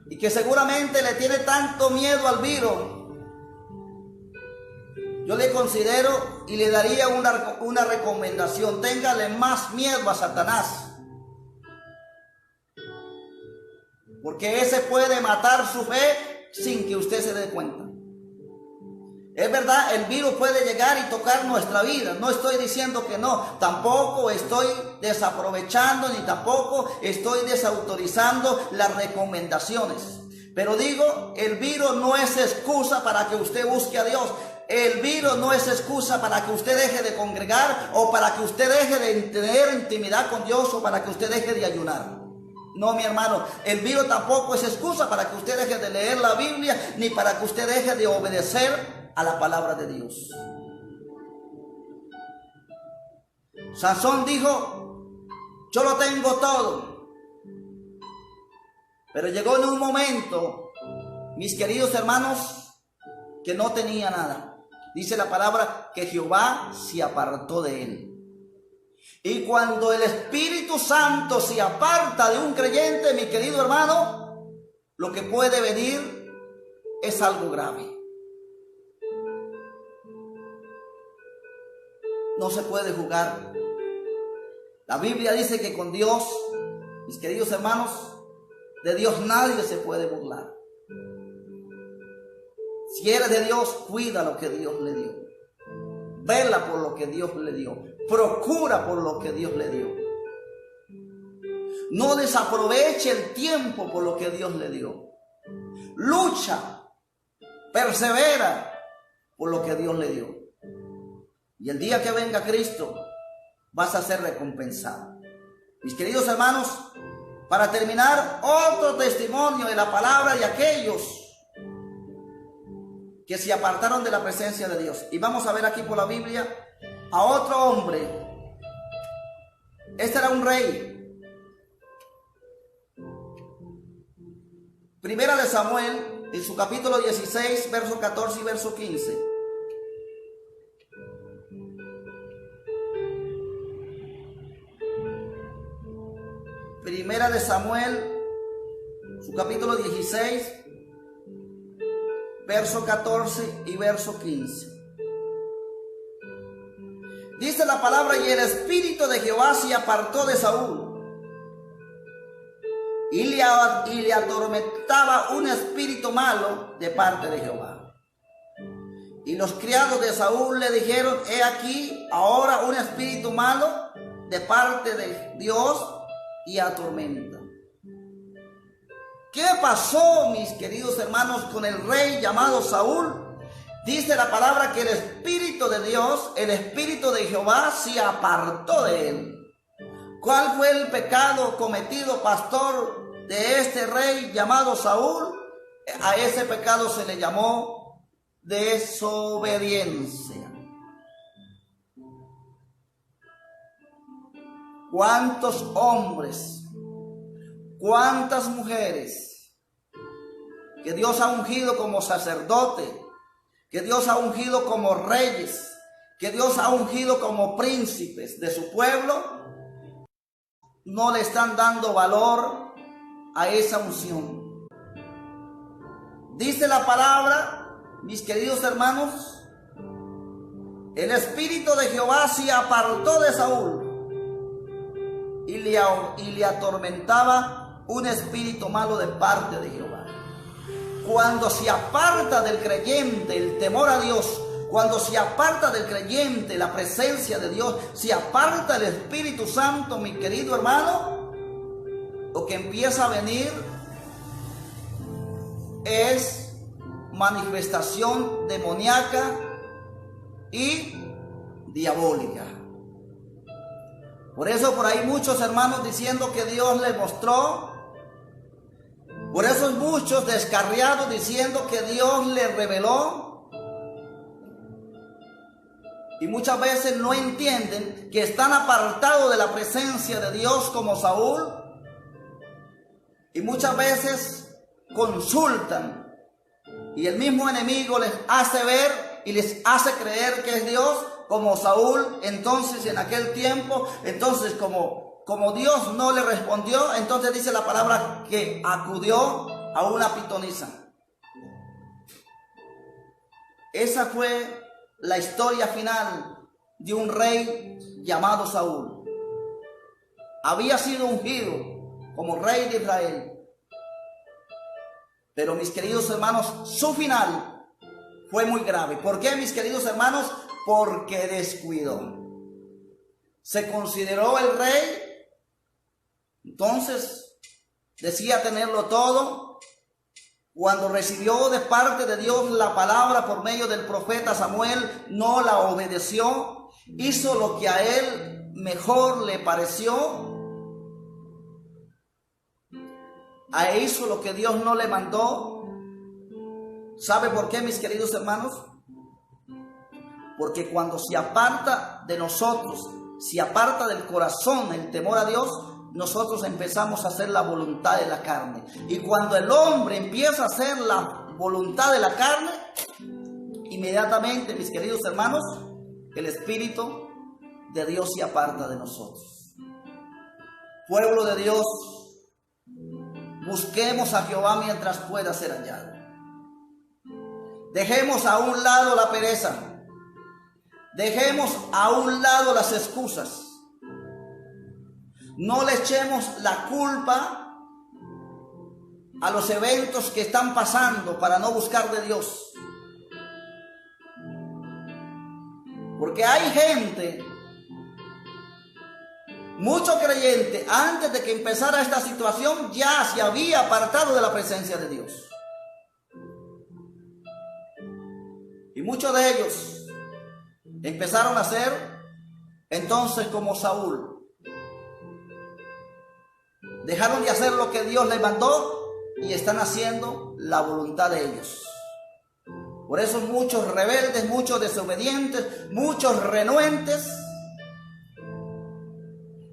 y que seguramente le tiene tanto miedo al virus, yo le considero y le daría una recomendación: téngale más miedo a Satanás, porque ese puede matar su fe sin que usted se dé cuenta. Es verdad, el virus puede llegar y tocar nuestra vida. No estoy diciendo que no. Tampoco estoy desaprovechando ni tampoco estoy desautorizando las recomendaciones. Pero digo, el virus no es excusa para que usted busque a Dios. El virus no es excusa para que usted deje de congregar o para que usted deje de tener intimidad con Dios o para que usted deje de ayunar. No, mi hermano, el virus tampoco es excusa para que usted deje de leer la Biblia ni para que usted deje de obedecer a la palabra de Dios. Sansón dijo: yo lo tengo todo. Pero llegó en un momento, mis queridos hermanos, que no tenía nada. Dice la palabra que Jehová se apartó de él. Y cuando el Espíritu Santo se aparta de un creyente, mi querido hermano, lo que puede venir es algo grave. No se puede jugar. La Biblia dice que con Dios, mis queridos hermanos, de Dios nadie se puede burlar. Si eres de Dios, cuida lo que Dios le dio. Vela por lo que Dios le dio. Procura por lo que Dios le dio. No desaproveche el tiempo por lo que Dios le dio. Lucha, persevera por lo que Dios le dio. Y el día que venga Cristo, vas a ser recompensado. Mis queridos hermanos, para terminar, otro testimonio de la palabra de aquellos que se apartaron de la presencia de Dios. Y vamos a ver aquí por la Biblia a otro hombre. Este era un rey. Primera de Samuel, en su capítulo 16, verso 14 y verso 15. Primera de Samuel, su capítulo 16, verso 14 y verso 15. Dice la palabra: y el espíritu de Jehová se apartó de Saúl, y le atormentaba un espíritu malo de parte de Jehová. Y los criados de Saúl le dijeron: he aquí ahora un espíritu malo de parte de Dios y atormenta. ¿Qué pasó, mis queridos hermanos, con el rey llamado Saúl? Dice la palabra que el Espíritu de Dios, el Espíritu de Jehová, se apartó de él. ¿Cuál fue el pecado cometido, pastor, de este rey llamado Saúl? A ese pecado se le llamó desobediencia. ¿Cuántos hombres, cuántas mujeres que Dios ha ungido como sacerdote, que Dios ha ungido como reyes, que Dios ha ungido como príncipes de su pueblo, no le están dando valor a esa unción? Dice la palabra, mis queridos hermanos, el Espíritu de Jehová se apartó de Saúl y le atormentaba un espíritu malo de parte de Jehová. Cuando se aparta del creyente el temor a Dios, cuando se aparta del creyente la presencia de Dios, se aparta el Espíritu Santo, mi querido hermano, lo que empieza a venir es manifestación demoníaca y diabólica. Por eso por ahí muchos hermanos diciendo que Dios les mostró, Por eso muchos descarriados diciendo que Dios les reveló, y muchas veces no entienden que están apartados de la presencia de Dios como Saúl, y muchas veces consultan y el mismo enemigo les hace ver y les hace creer que es Dios como Saúl. Entonces en aquel tiempo, entonces como Dios no le respondió, entonces dice la palabra que acudió a una pitonisa. Esa fue la historia final de un rey llamado Saúl. Había sido ungido como rey de Israel. Pero mis queridos hermanos, su final fue muy grave. ¿Por qué, mis queridos hermanos? Porque descuidó. Se consideró el rey, entonces decía tenerlo todo. Cuando recibió de parte de Dios la palabra por medio del profeta Samuel, no la obedeció, hizo lo que a él mejor le pareció, hizo lo que Dios no le mandó. ¿Sabe por qué, mis queridos hermanos? Porque cuando se aparta de nosotros, se aparta del corazón el temor a Dios, nosotros empezamos a hacer la voluntad de la carne. Y cuando el hombre empieza a hacer la voluntad de la carne, inmediatamente, mis queridos hermanos, el Espíritu de Dios se aparta de nosotros. Pueblo de Dios, busquemos a Jehová mientras pueda ser hallado. Dejemos a un lado la pereza. Dejemos a un lado las excusas. No le echemos la culpa a los eventos que están pasando para no buscar de Dios. Porque hay gente, mucho creyente, antes de que empezara esta situación, ya se había apartado de la presencia de Dios. Y muchos de ellos empezaron a ser entonces como Saúl. Dejaron de hacer lo que Dios les mandó y están haciendo la voluntad de ellos. Por eso muchos rebeldes, muchos desobedientes, muchos renuentes.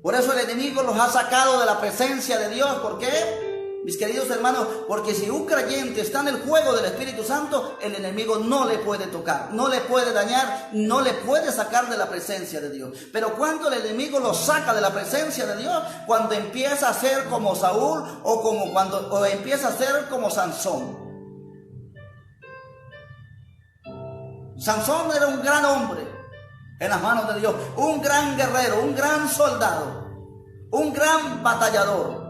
Por eso el enemigo los ha sacado de la presencia de Dios. ¿Por qué? Mis queridos hermanos, porque si un creyente está en el juego del Espíritu Santo, el enemigo no le puede tocar, no le puede dañar, no le puede sacar de la presencia de Dios. Pero cuando el enemigo lo saca de la presencia de Dios, cuando empieza a ser como Saúl o empieza a ser como Sansón. Sansón era un gran hombre en las manos de Dios, un gran guerrero, un gran soldado, un gran batallador.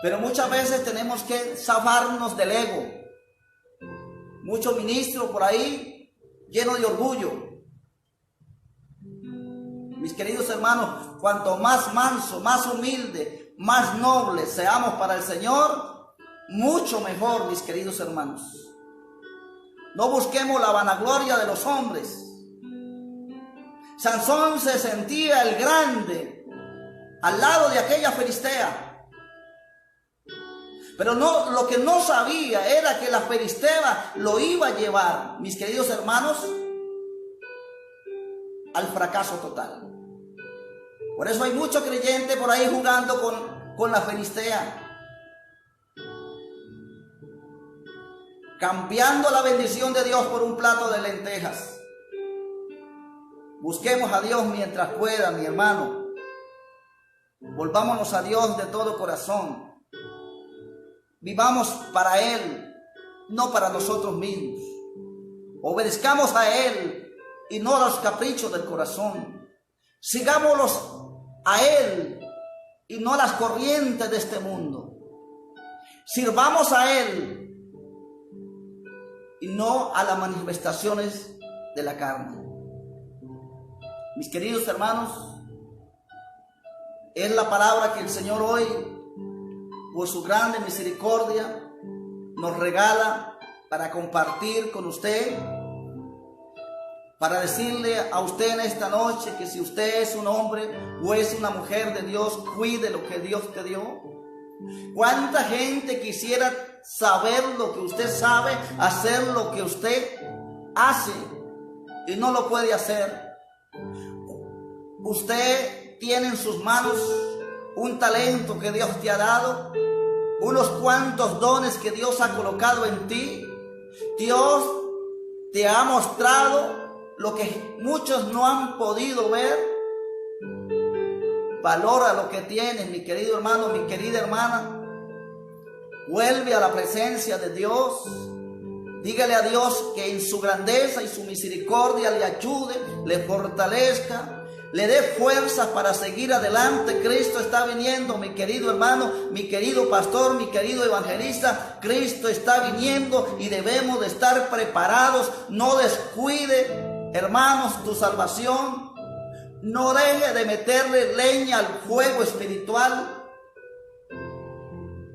Pero muchas veces tenemos que zafarnos del ego. Muchos ministros por ahí llenos de orgullo. Mis queridos hermanos, cuanto más manso, más humilde, más noble seamos para el Señor, mucho mejor, mis queridos hermanos. No busquemos la vanagloria de los hombres. Sansón se sentía el grande al lado de aquella filistea. Pero no, lo que no sabía era que la filistea lo iba a llevar, mis queridos hermanos, al fracaso total. Por eso hay muchos creyentes por ahí jugando con la filistea, cambiando la bendición de Dios por un plato de lentejas. Busquemos a Dios mientras pueda, mi hermano. Volvámonos a Dios de todo corazón. Vivamos para Él, no para nosotros mismos. Obedezcamos a Él y no a los caprichos del corazón. Sigámoslos a Él y no a las corrientes de este mundo. Sirvamos a Él y no a las manifestaciones de la carne. Mis queridos hermanos, es la palabra que el Señor hoy, por su grande misericordia, nos regala para compartir con usted. para decirle a usted en esta noche que si usted es un hombre o es una mujer de Dios, cuide lo que Dios te dio. ¿Cuánta gente quisiera saber lo que usted sabe, hacer lo que usted hace y no lo puede hacer? Usted tiene en sus manos un talento que Dios te ha dado, unos cuantos dones que Dios ha colocado en ti. Dios te ha mostrado lo que muchos no han podido ver. Valora lo que tienes, mi querido hermano, mi querida hermana. Vuelve a la presencia de Dios. Dígale a Dios que en su grandeza y su misericordia le ayude, le fortalezca, le dé fuerzas para seguir adelante. Cristo está viniendo, mi querido hermano, mi querido pastor, mi querido evangelista. Cristo está viniendo y debemos de estar preparados. No descuide, hermanos, tu salvación. No deje de meterle leña al fuego espiritual.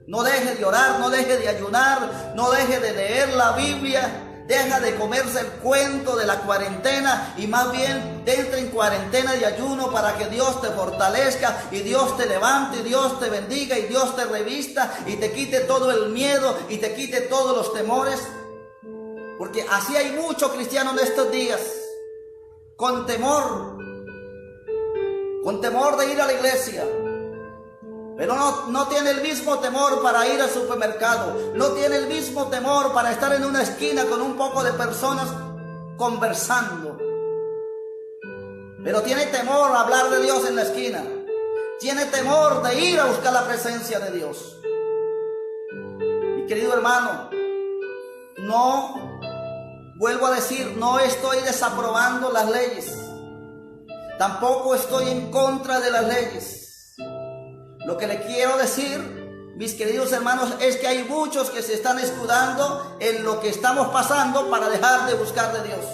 No deje de orar, no deje de ayunar, no deje de leer la Biblia. Deja de comerse el cuento de la cuarentena y más bien entra en cuarentena de ayuno para que Dios te fortalezca y Dios te levante y Dios te bendiga y Dios te revista y te quite todo el miedo y te quite todos los temores. Porque así hay muchos cristianos en estos días, con temor de ir a la iglesia. Pero no tiene el mismo temor para ir al supermercado. No tiene el mismo temor para estar en una esquina con un poco de personas conversando. Pero tiene temor a hablar de Dios en la esquina. Tiene temor de ir a buscar la presencia de Dios. Mi querido hermano, no, vuelvo a decir, no estoy desaprobando las leyes. Tampoco estoy en contra de las leyes. Lo que le quiero decir, mis queridos hermanos, es que hay muchos que se están escudando en lo que estamos pasando para dejar de buscar de Dios.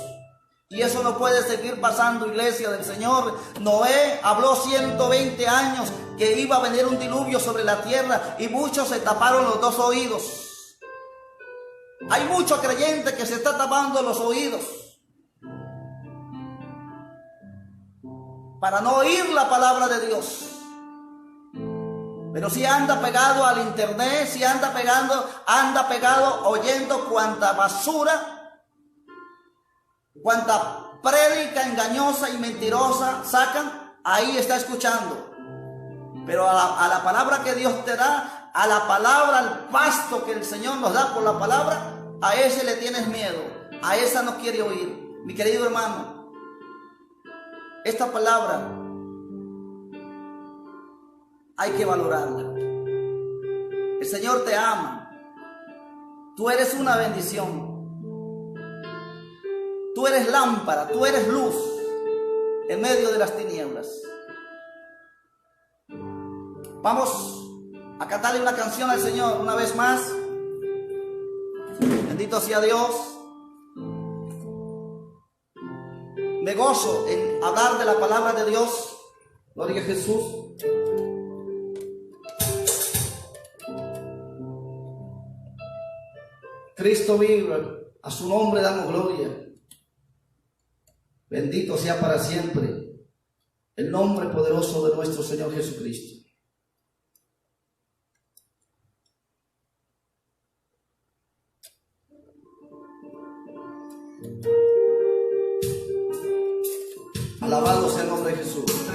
Y eso no puede seguir pasando, iglesia del Señor. Noé habló 120 años que iba a venir un diluvio sobre la tierra y muchos se taparon los dos oídos. Hay mucho creyente que se está tapando los oídos para no oír la palabra de Dios. Pero si anda pegado al internet, si anda pegado oyendo cuanta basura, cuanta prédica engañosa y mentirosa sacan, ahí está escuchando. Pero a la palabra que Dios te da, a la palabra, al pasto que el Señor nos da por la palabra, a ese le tienes miedo, a esa no quiere oír. Mi querido hermano, esta palabra hay que valorarla. El Señor te ama. Tú eres una bendición. Tú eres lámpara, tú eres luz en medio de las tinieblas. Vamos a cantarle una canción al Señor una vez más. Bendito sea Dios. Me gozo en hablar de la palabra de Dios. Gloria a Jesús. Cristo vive, a su nombre damos gloria. Bendito sea para siempre el nombre poderoso de nuestro Señor Jesucristo. Alabado sea el nombre de Jesús.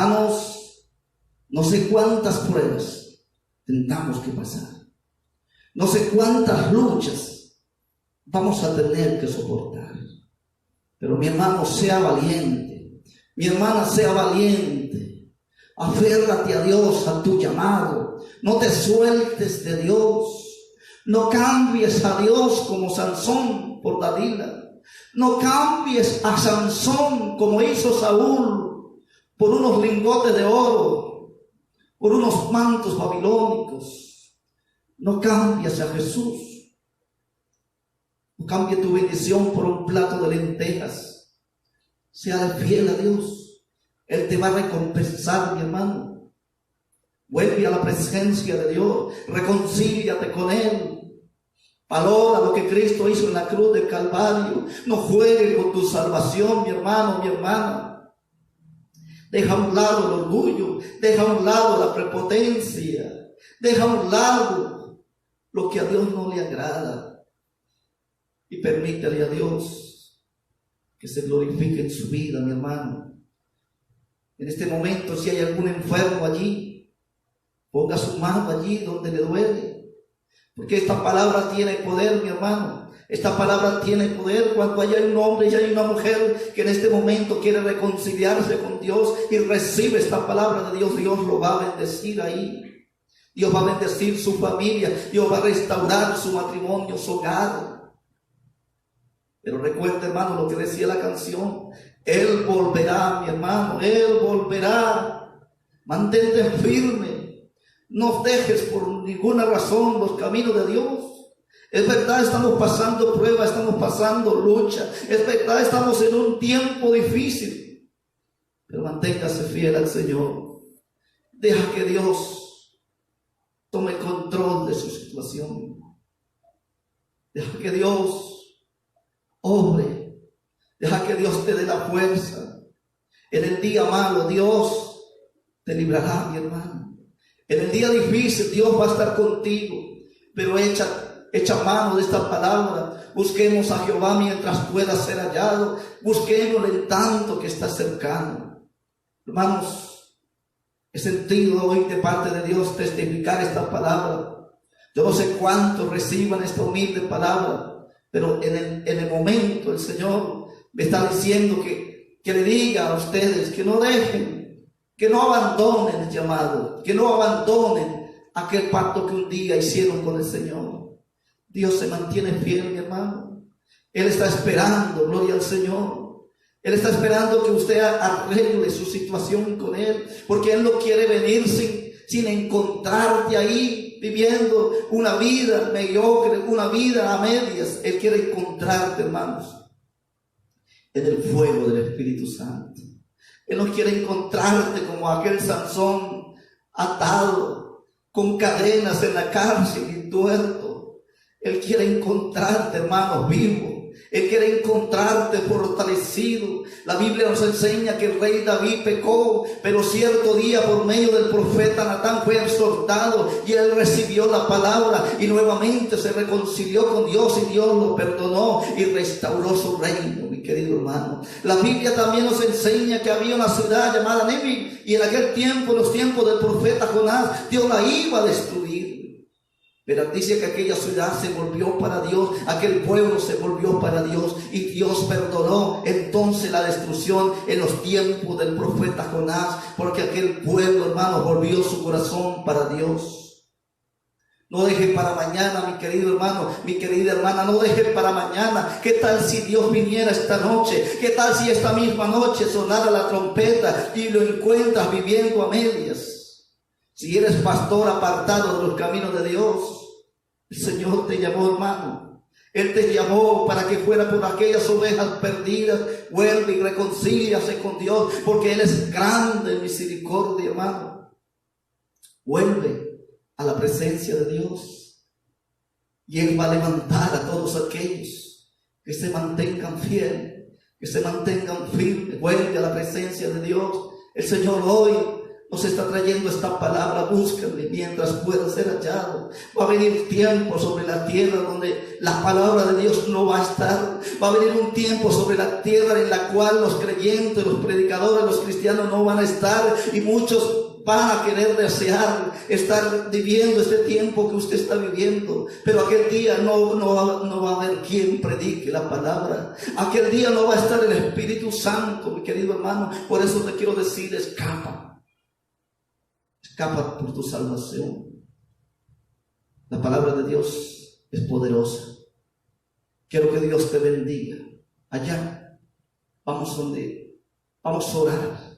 Hermanos, no sé cuántas pruebas tengamos que pasar. No sé cuántas luchas vamos a tener que soportar. Pero mi hermano, sea valiente. Mi hermana, sea valiente. Aférrate a Dios, a tu llamado. No te sueltes de Dios. No cambies a Dios como Sansón por Dalila. No cambies a Sansón como hizo Saúl por unos lingotes de oro, por unos mantos babilónicos. No cambies a Jesús. No cambie tu bendición por un plato de lentejas. Sea fiel a Dios. Él te va a recompensar, mi hermano. Vuelve a la presencia de Dios. Reconcíliate con Él. Valora lo que Cristo hizo en la cruz del Calvario. No juegue con tu salvación, mi hermano, mi hermana. Deja a un lado el orgullo. Deja a un lado la prepotencia. Deja a un lado lo que a Dios no le agrada. Y permítale a Dios que se glorifique en su vida, mi hermano. En este momento, si hay algún enfermo allí, ponga su mano allí donde le duele. Porque esta palabra tiene poder, mi hermano. Esta palabra tiene poder cuando haya un hombre y hay una mujer que en este momento quiere reconciliarse con Dios y recibe esta palabra de Dios. Dios lo va a bendecir ahí. Dios va a bendecir su familia. Dios va a restaurar su matrimonio, su hogar. Pero recuerda, hermano, lo que decía la canción. Él volverá, mi hermano. Él volverá. Mantente firme. No dejes por ninguna razón los caminos de Dios. Es verdad, estamos pasando pruebas, estamos pasando lucha. Es verdad, estamos en un tiempo difícil. Pero manténgase fiel al Señor. Deja que Dios tome control de su situación. Deja que Dios obre. Deja que Dios te dé la fuerza. En el día malo, Dios te librará, mi hermano. En el día difícil Dios va a estar contigo, pero echa mano de esta palabra. Busquemos a Jehová mientras pueda ser hallado. Busquémoslo en tanto que está cercano. Hermanos, he sentido hoy de parte de Dios testificar esta palabra. Yo no sé cuántos reciban esta humilde palabra, pero en el momento el Señor me está diciendo que le diga a ustedes que no dejen, que no abandonen el llamado, que no abandonen aquel pacto que un día hicieron con el Señor. Dios se mantiene fiel, mi hermano. Él está esperando, gloria al Señor. Él está esperando que usted arregle su situación con Él, porque Él no quiere venir sin encontrarte ahí viviendo una vida mediocre, una vida a medias. Él quiere encontrarte, hermanos, en el fuego del Espíritu Santo. Él no quiere encontrarte como aquel Sansón atado con cadenas en la cárcel y tuerto. Él quiere encontrarte, hermanos, vivo. Él quiere encontrarte fortalecido. La Biblia nos enseña que el rey David pecó, pero cierto día por medio del profeta Natán fue exhortado y él recibió la palabra y nuevamente se reconcilió con Dios y Dios lo perdonó y restauró su reino, mi querido hermano. La Biblia también nos enseña que había una ciudad llamada Nínive y en aquel tiempo, en los tiempos del profeta Jonás, Dios la iba a destruir. Pero dice que aquella ciudad se volvió para Dios, aquel pueblo se volvió para Dios y Dios perdonó entonces la destrucción en los tiempos del profeta Jonás, porque aquel pueblo, hermano, volvió su corazón para Dios. No deje para mañana, mi querido hermano, mi querida hermana, no deje para mañana. ¿Qué tal si Dios viniera esta noche? ¿Qué tal si esta misma noche sonara la trompeta y lo encuentras viviendo a medias? Si eres pastor apartado de los caminos de Dios, el Señor te llamó, hermano. Él te llamó para que fuera por aquellas ovejas perdidas. Vuelve y reconcíliase con Dios, porque Él es grande en misericordia, hermano. Vuelve a la presencia de Dios y Él va a levantar a todos aquellos que se mantengan fieles, que se mantengan firmes. Vuelve a la presencia de Dios. El Señor hoy nos está trayendo esta palabra. Búscale mientras pueda ser hallado. Va a venir tiempo sobre la tierra donde la palabra de Dios no va a estar. Va a venir un tiempo sobre la tierra en la cual los creyentes, los predicadores, los cristianos no van a estar, y muchos van a querer desear estar viviendo este tiempo que usted está viviendo. Pero aquel día no va a haber quien predique la palabra. Aquel día no va a estar el Espíritu Santo, mi querido hermano. Por eso te quiero decir, escapa por tu salvación. La palabra de Dios es poderosa. Quiero que Dios te bendiga. Allá vamos a orar.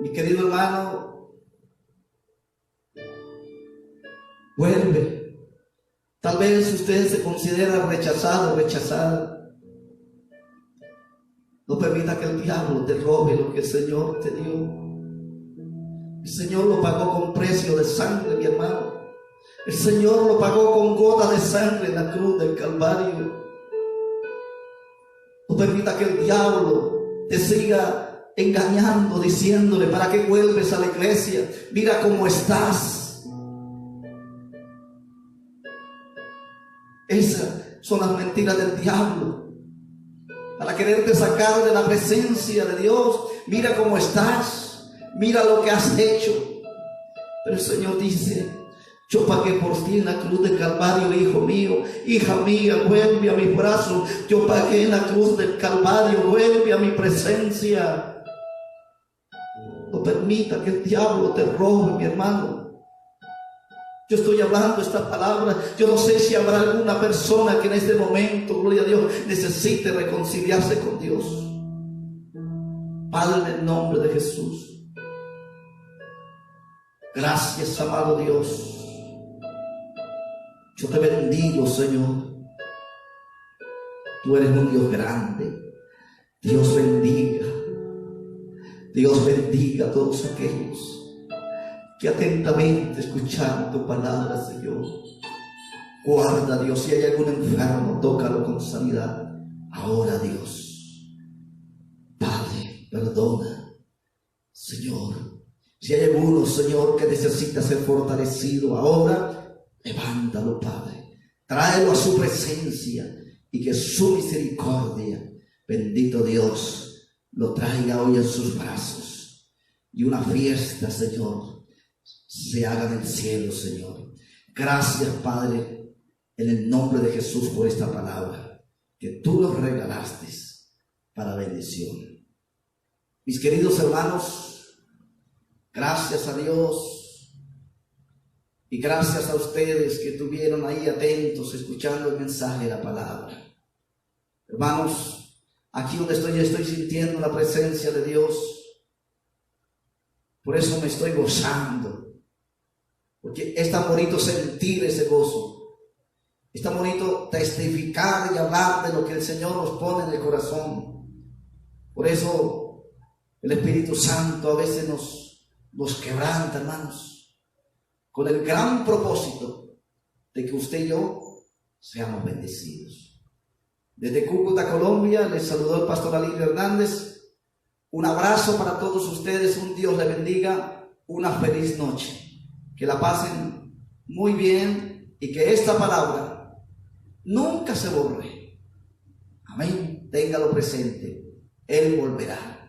Mi querido hermano, vuelve. Tal vez usted se considera rechazado, rechazada. No permita que el diablo te robe lo que el Señor te dio. El Señor lo pagó con precio de sangre, mi hermano. El Señor lo pagó con gota de sangre en la cruz del Calvario. No permita que el diablo te siga engañando, diciéndole: ¿para qué vuelves a la iglesia? Mira cómo estás. Esas son las mentiras del diablo, para quererte sacar de la presencia de Dios. Mira cómo estás, mira lo que has hecho. Pero el Señor dice: yo pagué por ti en la cruz del Calvario, hijo mío, hija mía, vuelve a mis brazos. Yo pagué en la cruz del Calvario, vuelve a mi presencia. No permita que el diablo te robe, mi hermano. Yo estoy hablando esta palabra. Yo no sé si habrá alguna persona que en este momento, gloria a Dios, necesite reconciliarse con Dios. Padre, en el nombre de Jesús, gracias, amado Dios. Yo te bendigo, Señor. Tú eres un Dios grande. Dios bendiga. Dios bendiga a todos aquellos que atentamente escucharon tu palabra, Señor. Guarda, Dios, si hay algún enfermo, tócalo con sanidad. Ahora, Dios, Padre, perdona, Señor. Si hay alguno, Señor, que necesita ser fortalecido ahora, levántalo, Padre. Tráelo a su presencia y que su misericordia, bendito Dios, lo traiga hoy en sus brazos, y una fiesta, Señor, se haga en el cielo, Señor. Gracias, Padre, en el nombre de Jesús, por esta palabra que tú nos regalaste para bendición. Mis queridos hermanos, gracias a Dios y gracias a ustedes que estuvieron ahí atentos, escuchando el mensaje de la palabra. Hermanos, aquí donde estoy sintiendo la presencia de Dios. Por eso me estoy gozando, porque es tan bonito sentir ese gozo. Es tan bonito testificar y hablar de lo que el Señor nos pone en el corazón. Por eso el Espíritu Santo a veces nos quebranta, hermanos, con el gran propósito de que usted y yo seamos bendecidos. Desde Cúcuta, Colombia, les saludó el pastor Alilio Hernández. Un abrazo para todos ustedes, un Dios les bendiga, una feliz noche. Que la pasen muy bien y que esta palabra nunca se borre. Amén. Téngalo presente. Él volverá.